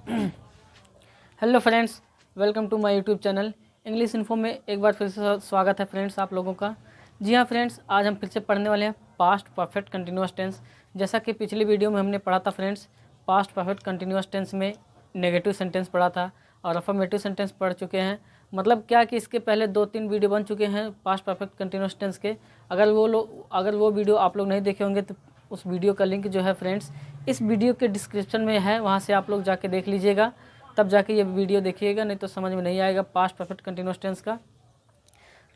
Hello friends, welcome to my YouTube channel English info में एक बार फिर से स्वागत है फ्रेंड्स आप लोगों का। जी हाँ फ्रेंड्स, आज हम फिर से पढ़ने वाले हैं पास्ट परफेक्ट कंटिन्यूअस टेंस। जैसा कि पिछली वीडियो में हमने पढ़ा था friends, past perfect continuous tense में नेगेटिव सेंटेंस पढ़ा था और अफर्मेटिव सेंटेंस पढ़ चुके हैं। मतलब क्या कि इसके पहले 2-3 वीडियो बन चुके हैं पास्ट परफेक्ट कंटिन्यूअस टेंस के। अगर वो वीडियो आप लोग नहीं देखे होंगे तो उस वीडियो का लिंक जो है फ्रेंड्स इस वीडियो के डिस्क्रिप्शन में है, वहाँ से आप लोग जाके देख लीजिएगा, तब जाके ये वीडियो देखिएगा, नहीं तो समझ में नहीं आएगा पास्ट परफेक्ट कंटिन्यूअस टेंस का।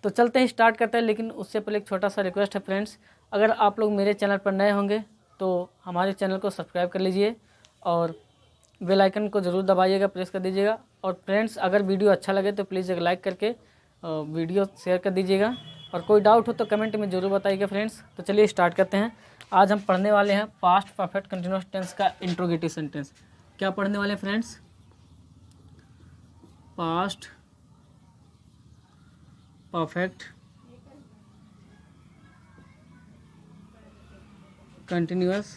तो चलते हैं, स्टार्ट करते हैं। लेकिन उससे पहले एक छोटा सा रिक्वेस्ट है फ्रेंड्स, अगर आप लोग मेरे चैनल पर नए होंगे तो हमारे चैनल को सब्सक्राइब कर लीजिए और बेल आइकन को ज़रूर दबाइएगा, प्रेस कर दीजिएगा। और फ्रेंड्स, अगर वीडियो अच्छा लगे तो प्लीज़ एक लाइक करके वीडियो शेयर कर दीजिएगा और कोई डाउट हो तो कमेंट में ज़रूर बताइएगा फ्रेंड्स। तो चलिए स्टार्ट करते हैं। आज हम पढ़ने वाले हैं पास्ट परफेक्ट कंटिन्यूअस टेंस का इंट्रोगेटिव सेंटेंस। क्या पढ़ने वाले हैं friends? Past perfect continuous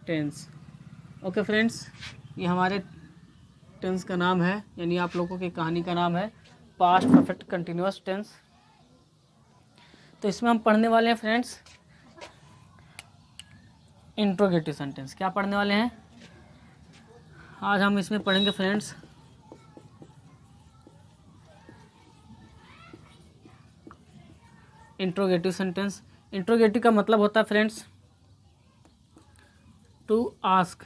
tense. Okay friends, ये हमारे टेंस का नाम है, यानी आप लोगों की कहानी का नाम है पास्ट परफेक्ट कंटिन्यूअस टेंस। तो इसमें हम पढ़ने वाले हैं फ्रेंड्स इंट्रोगेटिव सेंटेंस। क्या पढ़ने वाले हैं आज हम इसमें पढ़ेंगे फ्रेंड्स इंट्रोगेटिव सेंटेंस। इंट्रोगेटिव का मतलब होता है फ्रेंड्स टू आस्क,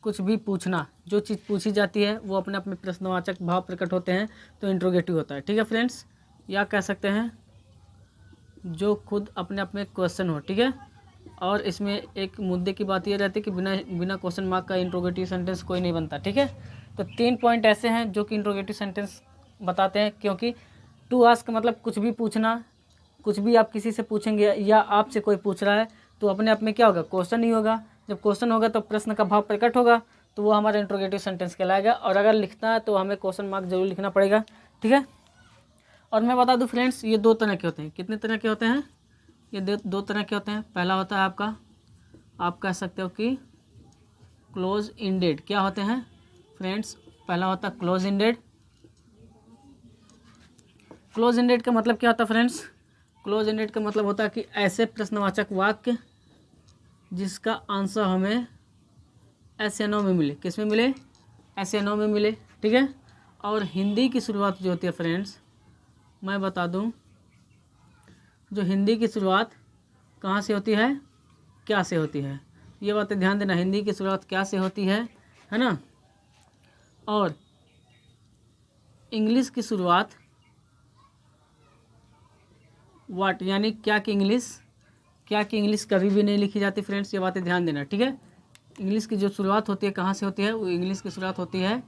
कुछ भी पूछना। जो चीज़ पूछी जाती है वो अपने आप में प्रश्नवाचक भाव प्रकट होते हैं, तो इंट्रोगेटिव होता है। ठीक है फ्रेंड्स, या कह सकते हैं जो खुद अपने आप में क्वेश्चन हो। ठीक है, और इसमें एक मुद्दे की बात ये रहती है कि बिना क्वेश्चन मार्क का इंट्रोगेटिव सेंटेंस कोई नहीं बनता। ठीक है, तो 3 पॉइंट ऐसे हैं जो कि इंट्रोगेटिव सेंटेंस बताते हैं। क्योंकि टू आस्क मतलब कुछ भी पूछना, कुछ भी आप किसी से पूछेंगे या आपसे कोई पूछ रहा है तो अपने आप में क्या होगा, क्वेश्चन ही होगा। जब क्वेश्चन होगा तो प्रश्न का भाव प्रकट होगा, तो वो हमारा इंट्रोगेटिव सेंटेंस कहलाएगा। और अगर लिखना है तो हमें क्वेश्चन मार्क जरूर लिखना पड़ेगा। ठीक है, और मैं बता दूं फ्रेंड्स, ये 2 तरह के होते हैं। कितने तरह के होते हैं? ये 2 तरह के होते हैं। पहला होता है आपका, आप कह सकते हो कि क्लोज इंडेड। क्या होते हैं फ्रेंड्स? पहला होता है क्लोज इंडेड। क्लोज इंडेड का मतलब क्या होता है फ्रेंड्स? क्लोज इंडेड का मतलब होता है कि ऐसे प्रश्नवाचक वाक्य जिसका आंसर हमें एस या नो में मिले। किस में मिले? एस या नो में मिले। ठीक है, और हिंदी की शुरुआत जो होती है फ्रेंड्स, मैं बता दूं, जो हिंदी की शुरुआत कहाँ से होती है, क्या से होती है, ये बातें ध्यान देना। हिंदी की शुरुआत क्या से होती है ना? और इंग्लिश की शुरुआत व्हाट, यानी क्या की इंग्लिश। क्या की इंग्लिश कभी भी नहीं लिखी जाती फ्रेंड्स, ये बातें ध्यान देना। ठीक है, इंग्लिश की जो शुरुआत होती है कहाँ से होती है, वो इंग्लिश की शुरुआत होती है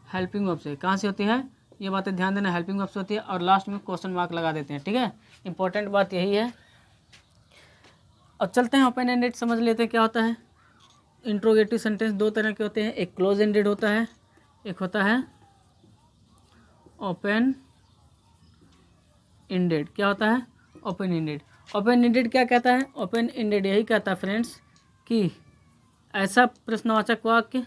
हेल्पिंग वर्ब से। कहाँ से होती है, ये बातें ध्यान देना, हेल्पिंग वर्ब से होती है। और लास्ट में क्वेश्चन मार्क लगा देते हैं। ठीक है, इंपॉर्टेंट बात यही है। अब चलते हैं ओपन एंडेड, समझ लेते हैं क्या होता है। इंट्रोगेटिव सेंटेंस 2 तरह के होते हैं, एक क्लोज एंडेड होता है, एक होता है ओपन एंडेड। क्या होता है? Open ended. ओपन एंडेड क्या कहता है? ओपन एंडेड यही कहता है फ्रेंड्स कि ऐसा प्रश्नवाचक वाक्य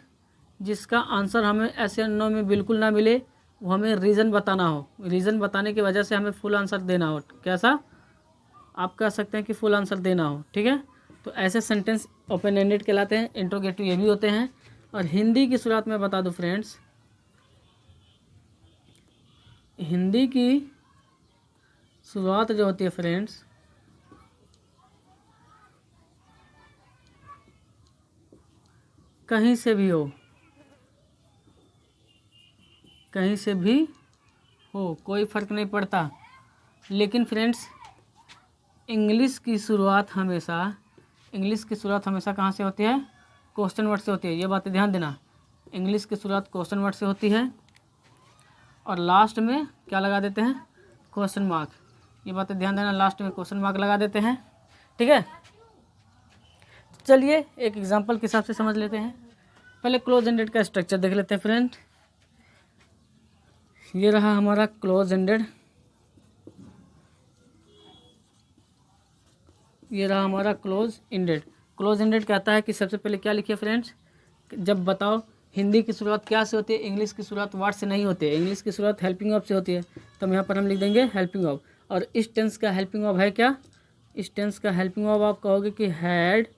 जिसका आंसर हमें एस या नो में बिल्कुल ना मिले, वो हमें रीज़न बताना हो। रीज़न बताने की वजह से हमें फुल आंसर देना हो। कैसा? आप कह सकते हैं कि फुल आंसर देना हो। ठीक है, तो ऐसे सेंटेंस ओपन एंडेड कहलाते हैं। इंट्रोगेटिव ये भी होते हैं। और हिंदी की शुरुआत में बता दूं फ्रेंड्स, हिंदी की शुरुआत जो होती है फ्रेंड्स, कहीं से भी हो, कहीं से भी हो, कोई फ़र्क नहीं पड़ता। लेकिन फ्रेंड्स इंग्लिश की शुरुआत हमेशा कहाँ से होती है? क्वेश्चन वर्ड से होती है। ये बातें ध्यान देना, इंग्लिश की शुरुआत क्वेश्चन वर्ड से होती है और लास्ट में क्या लगा देते हैं? Question mark. ये बातें ध्यान देना, लास्ट में क्वेश्चन मार्क लगा देते हैं। ठीक है, चलिए एक एग्जांपल के हिसाब से समझ लेते हैं। पहले क्लोज एंडेड का स्ट्रक्चर देख लेते हैं फ्रेंड। ये रहा हमारा क्लोज एंडेड, ये रहा हमारा क्लोज एंडेड। क्लोज एंडेड कहता है कि सबसे पहले क्या लिखिए फ्रेंड्स, जब बताओ हिंदी की शुरुआत क्या से होती है, इंग्लिश की शुरुआत वर्ड से नहीं होती है, इंग्लिश की शुरुआत हेल्पिंग वर्ब से होती है। तो यहाँ पर हम लिख देंगे हेल्पिंग वर्ब। और इस टेंस का हेल्पिंग वर्ब है क्या, इस टेंस का हेल्पिंग वर्ब आप कहोगे कि हैड,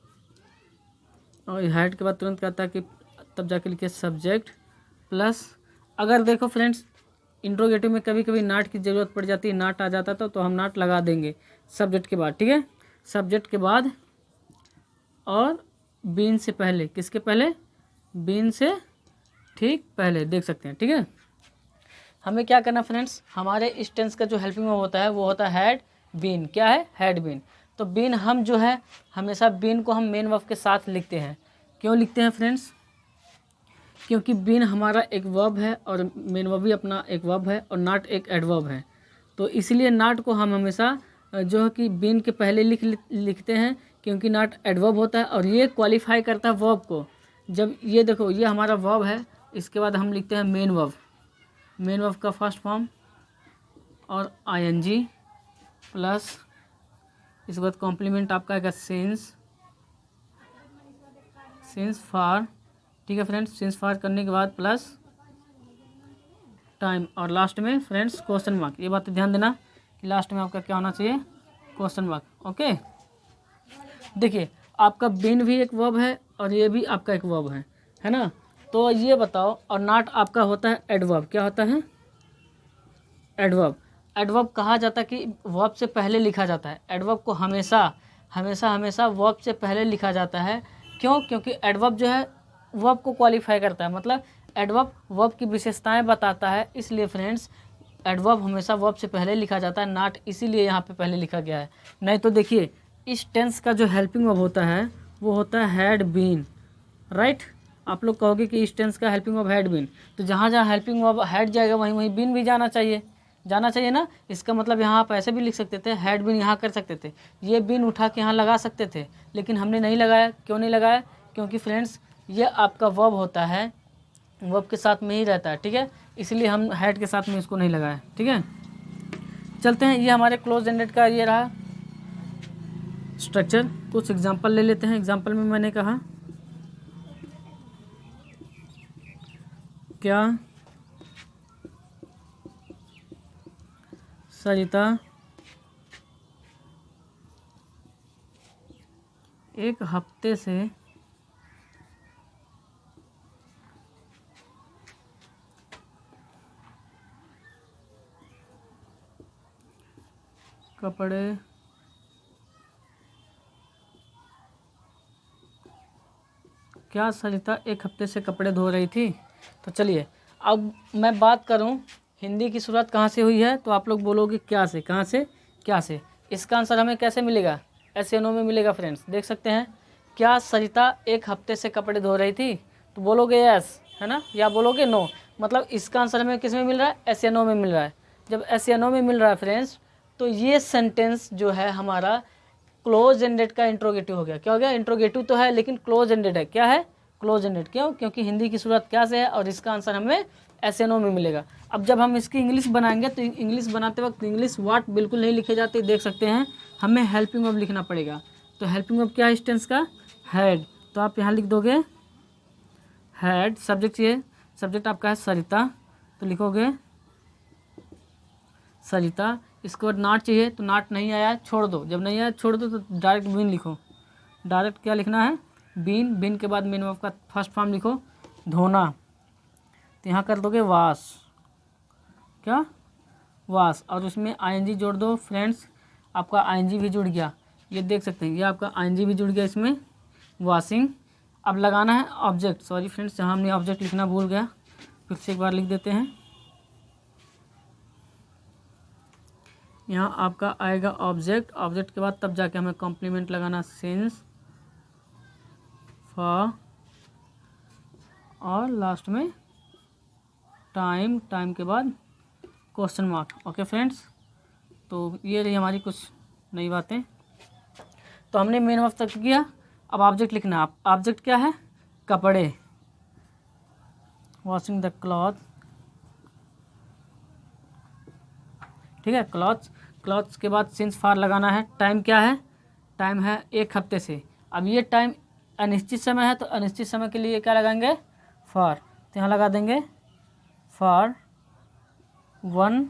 और हैड के बाद तुरंत कहता है कि तब जाके लिखिए सब्जेक्ट प्लस, अगर देखो फ्रेंड्स इंट्रोगेटिव में कभी कभी नाट की ज़रूरत पड़ जाती है, नाट आ जाता था तो हम नाट लगा देंगे सब्जेक्ट के बाद, ठीक है, सब्जेक्ट के बाद और बीन से पहले, किसके पहले, बीन से ठीक पहले, देख सकते हैं, ठीक है। हमें क्या करना फ्रेंड्स, हमारे इस टेंस का जो हेल्पिंग वर्ब होता है वो होता है हैड बीन, क्या है, हैड बीन। तो बीन हम जो है हमेशा बीन को हम मेन वर्ब के साथ लिखते हैं। क्यों लिखते हैं फ्रेंड्स, क्योंकि बीन हमारा एक वर्ब है और मेन वर्ब भी अपना एक वर्ब है और नाट एक एडवर्ब है। तो इसलिए नाट को हम हमेशा जो है कि बीन के पहले लिखते हैं, क्योंकि नाट एडवर्ब होता है और ये क्वालिफाई करता है वर्ब को। जब ये देखो ये हमारा वर्ब है, इसके बाद हम लिखते हैं मेन वर्ब, मेन वर्ब का फर्स्ट फॉर्म और आईएनजी प्लस इसके बाद कॉम्प्लीमेंट आपका आएगा सिंस, सिंस फॉर, ठीक है फ्रेंड्स, सिंस फॉर करने के बाद प्लस टाइम और लास्ट में फ्रेंड्स क्वेश्चन मार्क। ये बात ध्यान देना कि लास्ट में आपका क्या होना चाहिए, क्वेश्चन मार्क। ओके, देखिए आपका बीन भी एक वर्ब है और ये भी आपका एक वर्ब है ना। तो ये बताओ, और नाट आपका होता है एडवर्ब, क्या होता है, एडवर्ब। एडवर्ब कहा जाता है कि वर्ब से पहले लिखा जाता है, एडवर्ब को हमेशा हमेशा हमेशा वर्ब से पहले लिखा जाता है। क्यों, क्योंकि एडवर्ब जो है वर्ब को क्वालिफाई करता है, मतलब एडवर्ब वर्ब की विशेषताएं बताता है, इसलिए फ्रेंड्स एडवर्ब हमेशा वर्ब से पहले लिखा जाता है, नाट इसीलिए यहाँ पे पहले लिखा गया है। नहीं तो देखिए इस टेंस का जो हेल्पिंग वर्ब होता है वो होता है हैड बीन, राइट। आप लोग कहोगे कि इस टेंस का हेल्पिंग वर्ब हैड बीन, तो जहाँ जहाँ हेल्पिंग वर्ब हैड जाएगा वहीं वहीं बीन भी जाना चाहिए, जाना चाहिए ना। इसका मतलब यहाँ आप ऐसे भी लिख सकते थे, हैड बीन यहाँ कर सकते थे, ये बीन उठा के यहाँ लगा सकते थे, लेकिन हमने नहीं लगाया। क्यों नहीं लगाया, क्योंकि फ्रेंड्स ये आपका वर्ब होता है, वर्ब के साथ में ही रहता है, ठीक है, इसलिए हम हैड के साथ में इसको नहीं लगाया, ठीक है। चलते हैं, ये हमारे क्लोज एंडेड का ये रहा स्ट्रक्चर। कुछ एग्जांपल ले लेते हैं। एग्जांपल में मैंने कहा क्या सरिता एक हफ्ते से कपड़े क्या सरिता एक हफ्ते से कपड़े धो रही थी। तो चलिए अब मैं बात करूं हिंदी की शुरुआत कहाँ से हुई है, तो आप लोग बोलोगे क्या से, कहाँ से, क्या से। इसका आंसर हमें कैसे मिलेगा, SNO में मिलेगा फ्रेंड्स, देख सकते हैं। क्या सरिता एक हफ्ते से कपड़े धो रही थी, तो बोलोगे यस, है ना, या बोलोगे नो। मतलब इसका आंसर हमें किस में मिल रहा है, SNO में मिल रहा है। जब SNO में मिल रहा है फ्रेंड्स, तो ये सेंटेंस जो है हमारा क्लोज एंडेड का इंट्रोगेटिव हो गया। क्या हो गया, इंट्रोगेटिव तो है लेकिन क्लोज एंडेड है। क्या है, क्लोज एंडेड। क्यों, क्योंकि हिंदी की शुरुआत क्या से है और इसका आंसर हमें SNO में मिलेगा। अब जब हम इसकी इंग्लिश बनाएंगे तो इंग्लिश बनाते वक्त इंग्लिश वर्ड बिल्कुल नहीं लिखे जाते, देख सकते हैं, हमें हेल्पिंग वर्ब लिखना पड़ेगा। तो हेल्पिंग वर्ब क्या है इस टेंस का, हैड। तो आप यहाँ लिख दोगे हैड, सब्जेक्ट चाहिए, सब्जेक्ट आपका है सरिता, तो लिखोगे सरिता। इसके बाद नाट चाहिए, तो नाट नहीं आया छोड़ दो, जब नहीं आया छोड़ दो, तो डायरेक्ट बीन लिखो। डायरेक्ट क्या लिखना है, बीन। बीन के बाद मेन वर्ब का फर्स्ट फॉर्म लिखो धोना, तो यहाँ कर दोगे वाश, क्या, वाश, और उसमें ING जोड़ दो फ्रेंड्स। आपका ING भी जुड़ गया, ये देख सकते हैं, ये आपका ING भी जुड़ गया इसमें, वॉशिंग। अब लगाना है ऑब्जेक्ट, सॉरी फ्रेंड्स जहाँ हमने ऑब्जेक्ट लिखना भूल गया, फिर से एक बार लिख देते हैं। यहाँ आपका आएगा ऑब्जेक्ट, ऑब्जेक्ट के बाद तब जाके हमें कॉम्प्लीमेंट लगाना सिंस फॉर, और लास्ट में टाइम, टाइम के बाद क्वेश्चन मार्क। ओके फ्रेंड्स, तो ये रही हमारी कुछ नई बातें। तो हमने मेन वर्ब तक किया, अब ऑब्जेक्ट लिखना। ऑब्जेक्ट क्या है, कपड़े, वॉशिंग द क्लॉथ, ठीक है, क्लॉथ्स। क्लॉथ्स के बाद सिंस फॉर लगाना है। टाइम क्या है, टाइम है एक हफ्ते से। अब ये टाइम अनिश्चित समय है तो अनिश्चित समय के लिए क्या लगाएंगे, फॉर। तो यहाँ लगा देंगे फॉर 1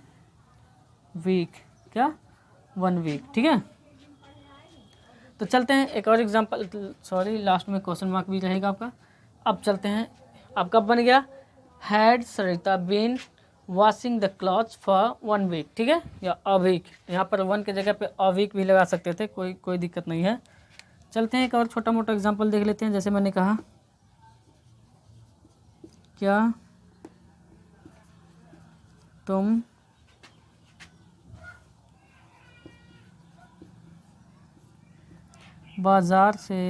वीक, क्या 1 वीक, ठीक है। तो चलते हैं एक और एग्जांपल, सॉरी लास्ट में क्वेश्चन मार्क भी रहेगा आपका। अब चलते हैं, आपका बन गया had Sarita been washing the clothes for 1 week, ठीक है, या अ वीक। यहाँ पर 1 की जगह पे अ वीक भी लगा सकते थे, कोई दिक्कत नहीं है। चलते हैं एक और छोटा मोटा एग्जांपल देख लेते हैं। जैसे मैंने कहा, क्या तुम बाजार से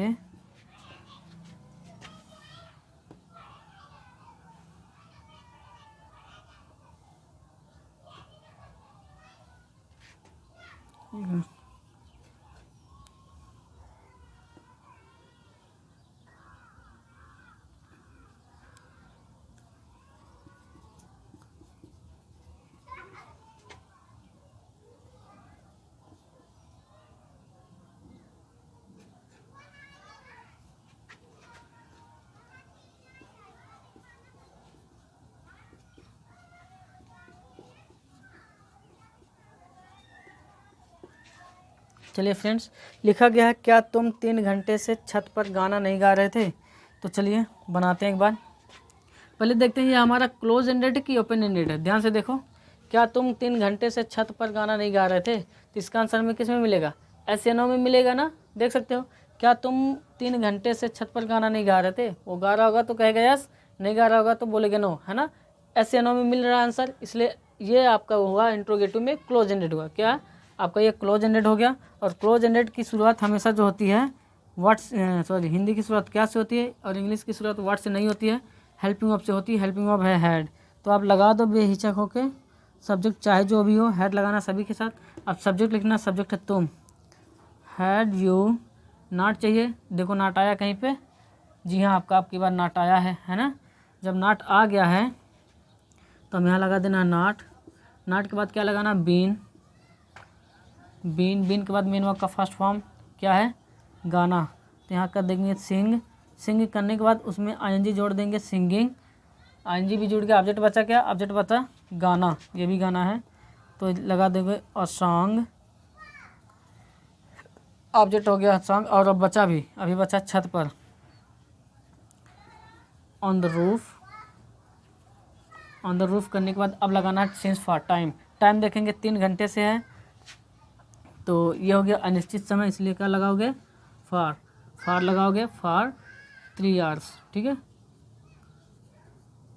चलिए फ्रेंड्स, लिखा गया है क्या तुम 3 घंटे से छत पर गाना नहीं गा रहे थे। तो चलिए बनाते हैं एक बार। पहले देखते हैं ये हमारा क्लोज एंडेड की ओपन एंडेड है। ध्यान से देखो, क्या तुम 3 घंटे से छत पर गाना नहीं गा रहे थे, तो इसका आंसर में किस में मिलेगा, SNO में मिलेगा ना। देख सकते हो, क्या तुम 3 घंटे से छत पर गाना नहीं गा रहे थे, वो गा रहा होगा तो कहेगा यस, नहीं गा रहा होगा तो बोलेगा नो, है ना। SNO में मिल रहा है आंसर, इसलिए ये आपका हुआ इंट्रोगेटिव में क्लोज एंडेड हुआ। क्या आपका ये क्लोज एंडेड हो गया। और क्लोज एंडेड की शुरुआत हमेशा जो होती है हिंदी की शुरुआत क्या से होती है और इंग्लिश की शुरुआत वर्ड से नहीं होती है, हेल्पिंग वर्ब से होती है। हेल्पिंग वर्ब है हैड, तो आप लगा दो बेहिचक होके। सब्जेक्ट चाहे जो भी हो, हैड लगाना सभी के साथ। अब सब्जेक्ट लिखना, सब्जेक्ट है तुम। हैड यू नाट चाहिए, देखो नाट आया कहीं पे, जी हाँ आपकी बार नाट आया है ना। जब नाट आ गया है तो हम यहाँ लगा देना नाट। नाट के बाद क्या लगाना, बीन। बीन के बाद मेन वर्ब का फर्स्ट फॉर्म क्या है, गाना। तो यहाँ कर देंगे सिंग। सिंग करने के बाद उसमें ING जोड़ देंगे, सिंगिंग। ING भी जुड़ गया, ऑब्जेक्ट बचा क्या, ऑब्जेक्ट बचा गाना, ये भी गाना है तो लगा देंगे अ सॉन्ग। ऑब्जेक्ट हो गया सॉन्ग, और अब बचा भी, अभी बचा छत पर, on the roof. On the roof करने के बाद अब लगाना सिंस फॉर टाइम। टाइम देखेंगे 3 घंटे से है, तो ये हो गया अनिश्चित समय, इसलिए क्या लगाओगे, फॉर लगाओगे, फॉर 3 आवर्स, ठीक है,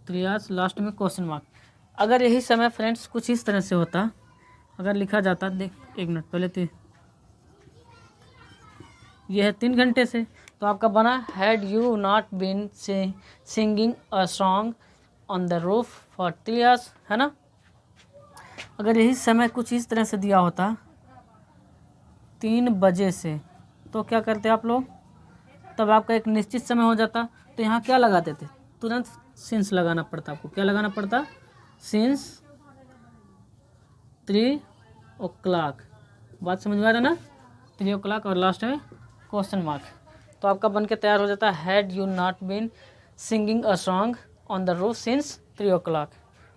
3 आवर्स, लास्ट में क्वेश्चन मार्क। अगर यही समय फ्रेंड्स कुछ इस तरह से होता, अगर लिखा जाता, देख 1 मिनट पहले, तो ये है 3 घंटे से, तो आपका बना had you not been singing a song on the roof for 3 hours, है ना। अगर यही समय कुछ इस तरह से दिया होता 3 बजे से, तो क्या करते आप लोग, तब आपका एक निश्चित समय हो जाता। तो यहाँ क्या लगाते थे, तुरंत सिंस लगाना पड़ता आपको। क्या लगाना पड़ता, सिंस 3 o'clock। बात समझ में आ रहा ना, 3 o'clock और लास्ट में क्वेश्चन मार्क। तो आपका बन के तैयार हो जाता है had you not been singing a song on the roof since 3 o'clock।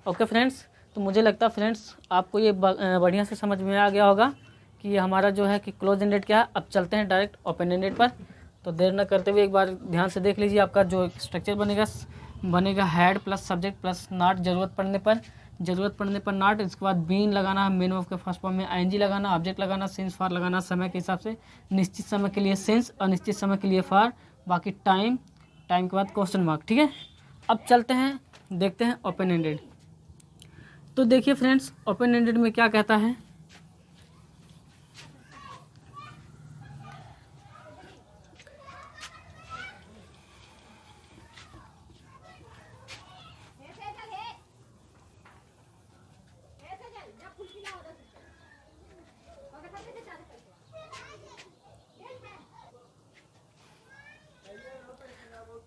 Okay friends, तो मुझे लगता है फ्रेंड्स आपको ये बढ़िया से समझ में आ गया होगा कि ये हमारा जो है कि क्लोज एंडेड क्या है। अब चलते हैं डायरेक्ट ओपन एंडेड पर। तो देर न करते हुए एक बार ध्यान से देख लीजिए, आपका जो स्ट्रक्चर बनेगा had plus subject plus not, ज़रूरत पड़ने पर नॉट, इसके बाद बीन लगाना, मेन वर्ब के फर्स्ट फॉर्म में ING लगाना, ऑब्जेक्ट लगाना, सिंस फॉर लगाना समय के हिसाब से, निश्चित समय के लिए सिंस, अनिश्चित समय के लिए फॉर, बाकी टाइम के बाद क्वेश्चन मार्क, ठीक है। अब चलते हैं, देखते हैं ओपन एंडेड। तो देखिए फ्रेंड्स, ओपन एंडेड में क्या कहता है,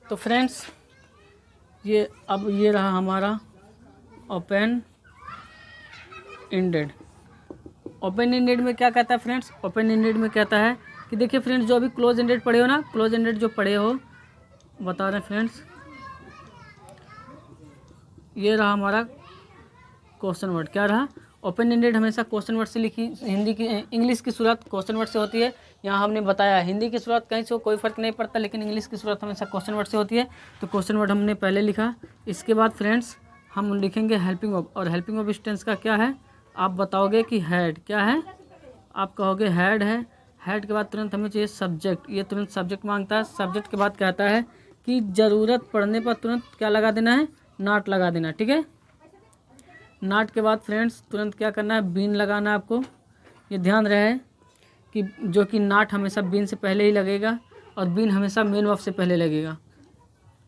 तो फ्रेंड्स ये रहा हमारा ओपन एंडेड। ओपन एंडेड में क्या कहता है फ्रेंड्स, ओपन एंडेड में कहता है कि देखिए फ्रेंड्स, जो अभी क्लोज एंडेड पढ़े हो ना, क्लोज एंडेड जो पढ़े हो, बता रहे हैं फ्रेंड्स, ये रहा हमारा क्वेश्चन वर्ड। क्या रहा? ओपन एंडेड हमेशा क्वेश्चन वर्ड से लिखी, हिंदी की इंग्लिश की शुरुआत क्वेश्चन वर्ड से होती है। यहाँ हमने बताया हिंदी की शुरुआत कहीं से हो कोई फ़र्क नहीं पड़ता, लेकिन इंग्लिश की शुरुआत हमेशा क्वेश्चन वर्ड से होती है। तो क्वेश्चन वर्ड हमने पहले लिखा। इसके बाद फ्रेंड्स हम लिखेंगे हेल्पिंग वर्ब, और हेल्पिंग वर्ब इस टेंस का क्या है? आप बताओगे कि हैड। क्या है? आप कहोगे हैड है। हैड के बाद तुरंत हमें चाहिए सब्जेक्ट, ये तुरंत सब्जेक्ट मांगता है। सब्जेक्ट के बाद कहता है कि ज़रूरत पड़ने पर तुरंत क्या लगा देना है? नॉट लगा देना। ठीक है, नॉट के बाद फ्रेंड्स तुरंत क्या करना है? बीन लगाना है आपको। ये ध्यान रहे कि जो कि नॉट हमेशा बीन से पहले ही लगेगा और बीन हमेशा मेन वर्ब से पहले लगेगा।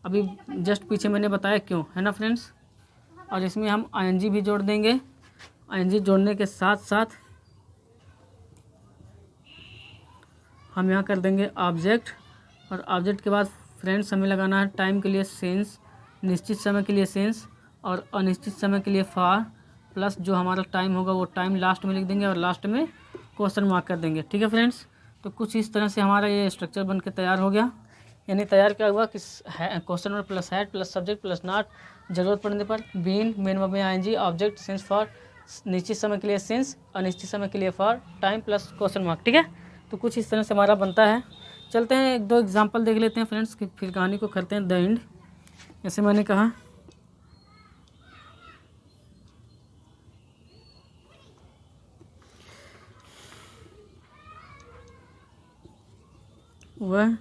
अभी जस्ट पीछे मैंने बताया क्यों, है ना फ्रेंड्स। और इसमें हम आईएनजी भी जोड़ देंगे। आईएनजी जोड़ने के साथ साथ हम यहाँ कर देंगे ऑब्जेक्ट, और ऑब्जेक्ट के बाद फ्रेंड्स हमें लगाना है टाइम के लिए सेंस, निश्चित समय के लिए सेंस, और अनिश्चित समय के लिए फॉर, प्लस जो हमारा टाइम होगा वो टाइम लास्ट में लिख देंगे और लास्ट में क्वेश्चन मार्क कर देंगे। ठीक है फ्रेंड्स, तो कुछ इस तरह से हमारा ये स्ट्रक्चर बन के तैयार हो गया। यानी तैयार क्या हुआ कि question word plus had plus subject plus not, जरूरत पड़ने पर बीन, मेन वर्ब में आईएनजी, ऑब्जेक्ट, सेंस फॉर, निश्चित समय के लिए सेंस, अनिश्चित समय के लिए for, time plus question mark. ठीक है, तो कुछ इस तरह से हमारा बनता है। चलते हैं एक दो एग्जांपल देख लेते हैं फ्रेंड्स, कि फिर कहानी को करते हैं द एंड। जैसे मैंने कहा वह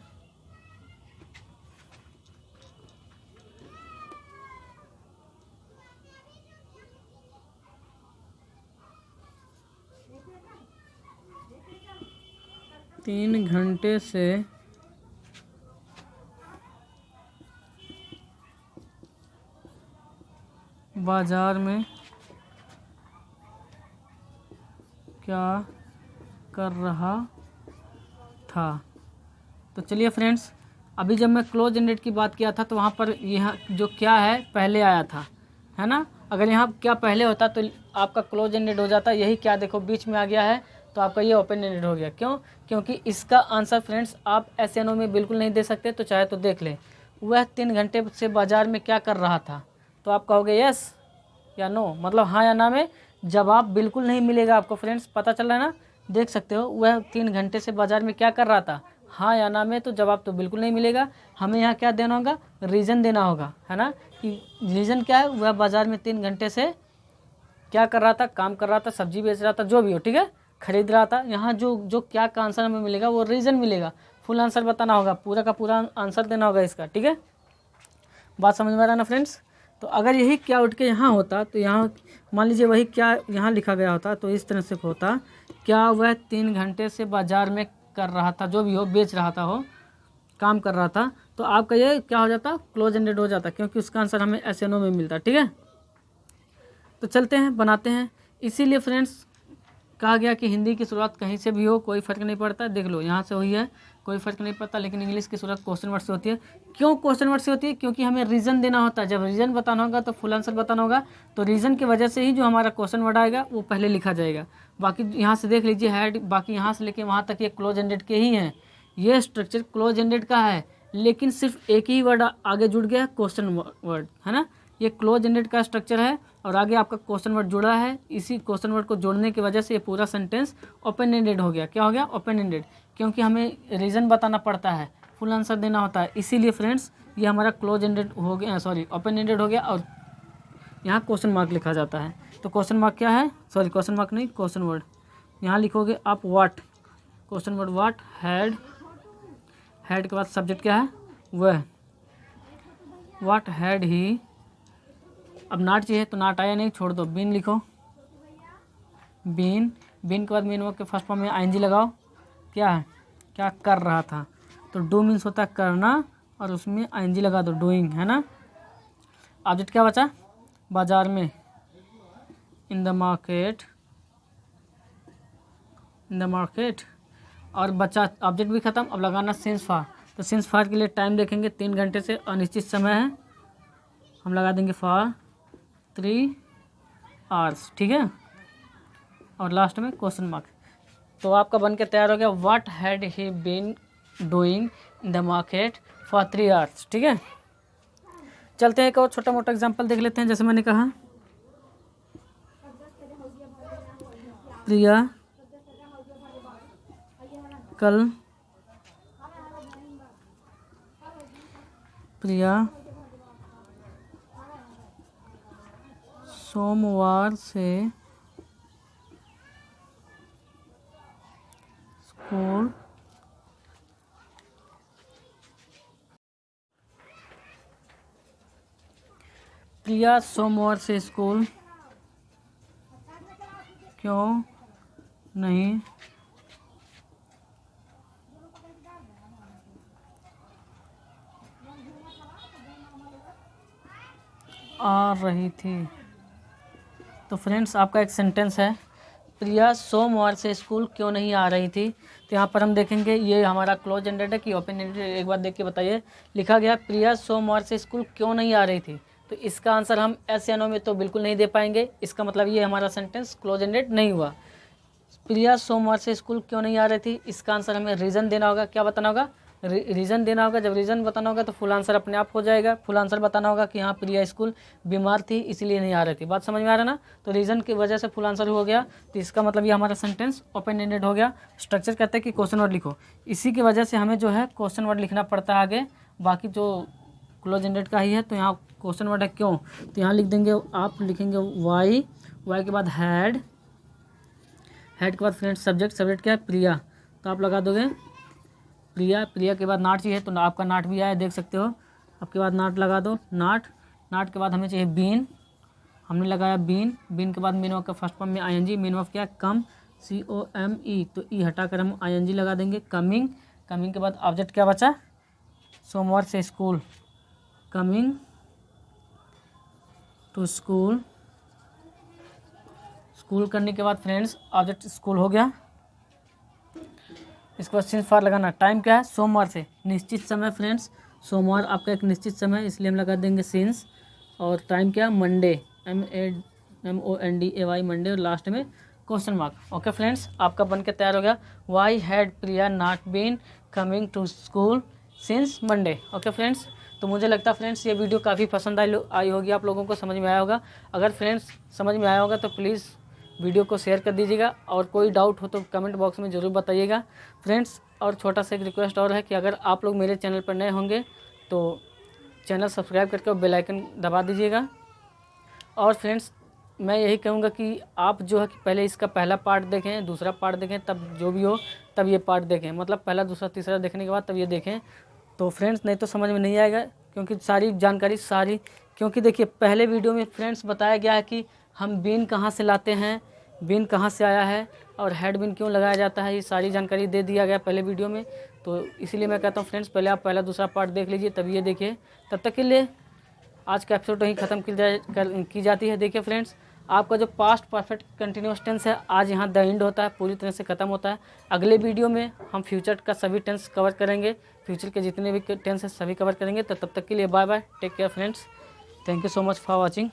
तीन घंटे से बाजार में क्या कर रहा था। तो चलिए फ्रेंड्स, अभी जब मैं क्लोज एंडेड की बात किया था तो वहाँ पर यह जो क्या है पहले आया था, है ना। अगर यहाँ क्या पहले होता तो आपका क्लोज एंडेड हो जाता। यही क्या देखो बीच में आ गया है तो आपका ये ओपन एंडेड हो गया। क्यों? क्योंकि इसका आंसर फ्रेंड्स आप SNO में बिल्कुल नहीं दे सकते, तो चाहे तो देख ले। वह 3 घंटे से बाजार में क्या कर रहा था, तो आप कहोगे यस या नो, मतलब हाँ या ना में जवाब बिल्कुल नहीं मिलेगा आपको। फ्रेंड्स पता चल रहा है ना, देख सकते हो। वह 3 घंटे से बाजार में क्या कर रहा था, हाँ या ना में तो जवाब तो बिल्कुल नहीं मिलेगा। हमें यहाँ क्या देना होगा? रीज़न देना होगा, है ना, कि रीज़न क्या है। वह बाज़ार में 3 घंटे से क्या कर रहा था? काम कर रहा था, सब्जी बेच रहा था, जो भी हो। ठीक है, खरीद रहा था। यहाँ जो जो क्या का आंसर हमें मिलेगा वो रीज़न मिलेगा। फुल आंसर बताना होगा, पूरा का पूरा आंसर देना होगा इसका। ठीक है, बात समझ में आ रहा है ना फ्रेंड्स। तो अगर यही क्या उठ के यहाँ होता तो यहाँ मान लीजिए वही क्या यहाँ लिखा गया होता तो इस तरह से होता, क्या वह 3 घंटे से बाजार में कर रहा था, जो भी हो, बेच रहा था, हो, काम कर रहा था, तो आपका ये क्या हो जाता? क्लोज एंडेड हो जाता, क्योंकि उसका आंसर हमें SNO में मिलता। ठीक है, तो चलते हैं बनाते हैं। इसीलिए फ्रेंड्स कहा गया कि हिंदी की शुरुआत कहीं से भी हो कोई फ़र्क नहीं पड़ता। देख लो यहाँ से हुई है कोई फ़र्क नहीं पड़ता, लेकिन इंग्लिश की शुरुआत क्वेश्चन वर्ड से होती है। क्यों क्वेश्चन वर्ड से होती है? क्योंकि हमें रीज़न देना होता है। जब रीज़न बताना होगा तो फुल आंसर बताना होगा, तो रीज़न की वजह से ही जो हमारा क्वेश्चन वर्ड आएगा वो पहले लिखा जाएगा। बाकी यहाँ से देख लीजिए हैड, बाकी यहाँ से लेके वहाँ तक ये क्लोज एंडेड के ही हैं। ये स्ट्रक्चर क्लोज एंडेड का है, लेकिन सिर्फ एक ही वर्ड आगे जुड़ गया, क्वेश्चन वर्ड, है ना। ये क्लोज एंडेड का स्ट्रक्चर है और आगे आपका क्वेश्चन वर्ड जुड़ा है। इसी क्वेश्चन वर्ड को जोड़ने की वजह से ये पूरा सेंटेंस ओपन एंडेड हो गया। क्या हो गया? ओपन एंडेड, क्योंकि हमें रीज़न बताना पड़ता है, फुल आंसर देना होता है। इसीलिए फ्रेंड्स ये हमारा क्लोज एंडेड हो गया, सॉरी ओपन एंडेड हो गया, और यहाँ क्वेश्चन मार्क लिखा जाता है। तो क्वेश्चन मार्क क्या है? सॉरी क्वेश्चन मार्क नहीं, क्वेश्चन वर्ड। यहाँ लिखोगे आप what, question word what, had, had के बाद सब्जेक्ट क्या है? वह, व्हाट हैड ही। अब नाट चाहिए तो नाट आया नहीं, छोड़ दो, बीन लिखो, बीन। बीन के बाद मेन वर्ब के फर्स्ट फॉर्म में आईएनजी लगाओ। क्या है? क्या कर रहा था, तो डू मीन्स होता है करना, और उसमें आईएनजी लगा दो, डूइंग, है ना। ऑब्जेक्ट क्या बचा? बाजार में, इन the market, in the market, और बचा ऑब्जेक्ट भी खत्म। अब लगाना सेंस फॉर, तो सेंस फॉर के लिए टाइम देखेंगे, 3 घंटे से अनिश्चित समय है, हम लगा देंगे फॉर 3 आवर्स। ठीक है, और लास्ट में क्वेश्चन मार्क। तो आपका बन के तैयार हो गया, what had he been doing in the market for 3 hours. ठीक है, चलते हैं एक और छोटा मोटा एग्जांपल देख लेते हैं। जैसे मैंने कहा प्रिया कल सोमवार से स्कूल प्रिया सोमवार से स्कूल क्यों नहीं आ रही थी। तो फ्रेंड्स आपका एक सेंटेंस है, प्रिया सोमवार से स्कूल क्यों नहीं आ रही थी। तो यहाँ पर हम देखेंगे ये हमारा क्लोज एंडेड है कि ओपन एंडेड, एक बार देख के बताइए। लिखा गया प्रिया सोमवार से स्कूल क्यों नहीं आ रही थी, तो इसका आंसर हम एस या नो में तो बिल्कुल नहीं दे पाएंगे। इसका मतलब ये हमारा सेंटेंस क्लोज एंडेड नहीं हुआ। प्रिया सोमवार से स्कूल क्यों नहीं आ रही थी, इसका आंसर हमें रीज़न देना होगा। क्या बताना होगा, रीज़न देना होगा। जब रीज़न बताना होगा तो फुल आंसर अपने आप हो जाएगा। फुल आंसर बताना होगा कि हाँ प्रिया स्कूल बीमार थी इसीलिए नहीं आ रही थी। बात समझ में आ रहा है ना। तो रीज़न की वजह से फुल आंसर हो गया, तो इसका मतलब ये हमारा सेंटेंस ओपन एंडेड हो गया। स्ट्रक्चर कहते हैं कि क्वेश्चन वर्ड लिखो, इसी की वजह से हमें जो है क्वेश्चन वर्ड लिखना पड़ता है आगे। बाकी जो क्लोज एंडेड का ही है, तो यहाँ क्वेश्चन वर्ड है क्यों, तो यहाँ लिख देंगे, आप लिखेंगे वाई, वाई के बाद हैड, हेड के बाद फ्रेंड्स सब्जेक्ट, सब्जेक्ट क्या है प्रिया, तो आप लगा दोगे प्रिया। प्रिया के बाद नाट चाहिए, तो आपका नाट भी आया देख सकते हो। आपके बाद नाट लगा दो, नाट। नाट के बाद हमें चाहिए बीन, हमने लगाया बीन। बीन के बाद मेन वर्ब का फर्स्ट फॉर्म में आईएनजी, मेन वर्ब क्या कम, COME, तो ई हटाकर हम आईएनजी लगा देंगे, कमिंग। कमिंग के बाद ऑब्जेक्ट क्या बचा, सोमवार से school, coming to school. School करने के बाद फ्रेंड्स ऑब्जेक्ट स्कूल हो गया। इसके बाद सिंस फॉर लगाना, टाइम क्या है, सोमवार से, निश्चित समय फ्रेंड्स, सोमवार आपका एक निश्चित समय, इसलिए हम लगा देंगे सिंस। और टाइम क्या, मंडे, MONDAY, मंडे, और लास्ट में क्वेश्चन मार्क। ओके फ्रेंड्स, आपका बन के तैयार हो गया, why had Priya not been coming to school since Monday. Okay friends, तो मुझे लगता है फ्रेंड्स ये वीडियो काफ़ी पसंद आई होगी, आप लोगों को समझ में आया होगा। अगर फ्रेंड्स समझ में आया होगा तो प्लीज़ वीडियो को शेयर कर दीजिएगा, और कोई डाउट हो तो कमेंट बॉक्स में ज़रूर बताइएगा फ्रेंड्स। और छोटा सा एक रिक्वेस्ट और है कि अगर आप लोग मेरे चैनल पर नए होंगे तो चैनल सब्सक्राइब करके बेल आइकन दबा दीजिएगा। और फ्रेंड्स मैं यही कहूँगा कि आप जो है कि पहले इसका पहला पार्ट देखें, दूसरा पार्ट देखें, तब जो भी हो तब ये पार्ट देखें, मतलब पहला दूसरा तीसरा देखने के बाद तब ये देखें। तो फ्रेंड्स नहीं तो समझ में नहीं आएगा, क्योंकि सारी जानकारी क्योंकि देखिए पहले वीडियो में फ्रेंड्स बताया गया है कि हम बीन कहाँ से लाते हैं, बीन कहाँ से आया है, और हेड बीन क्यों लगाया जाता है, ये सारी जानकारी दे दिया गया पहले वीडियो में। तो इसीलिए मैं कहता हूँ फ्रेंड्स पहले आप पहला दूसरा पार्ट देख लीजिए, तब ये देखिए। तब तक के लिए आज का एपिसोड वहीं ख़त्म की जाती है। देखिए फ्रेंड्स, आपका जो पास्ट परफेक्ट कंटिन्यूअस टेंस है आज यहाँ द एंड होता है, पूरी तरह से ख़त्म होता है। अगले वीडियो में हम फ्यूचर का सभी टेंस कवर करेंगे, फ्यूचर के जितने भी टेंस है सभी कवर करेंगे। तो तब तक के लिए bye bye, take care friends, thank you so much for watching.